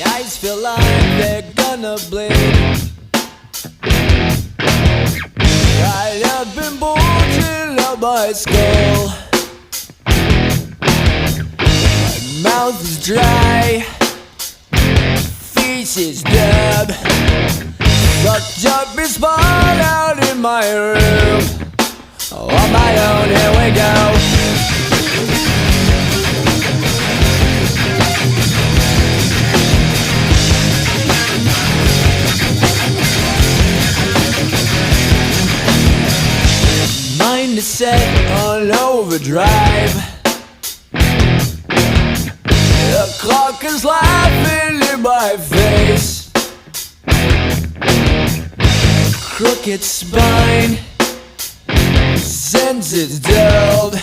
eyes feel like they're gonna bleed. Right up and bulging up my skull. My mouth is dry, feces damp. Sucked up and spun out in my room. On my own, here we go. Mind is set on overdrive. The clock is laughing in my face. Crooked spine, senses dulled.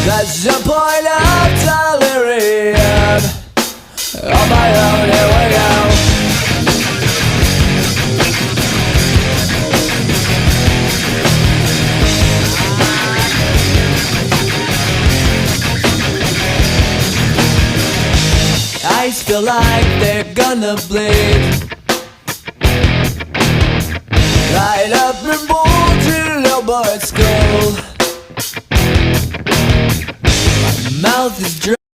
That's the point of delirium. On my own, here we go. Eyes feel like they're gonna bleed. Right up and bulging up my skull. My mouth is dry.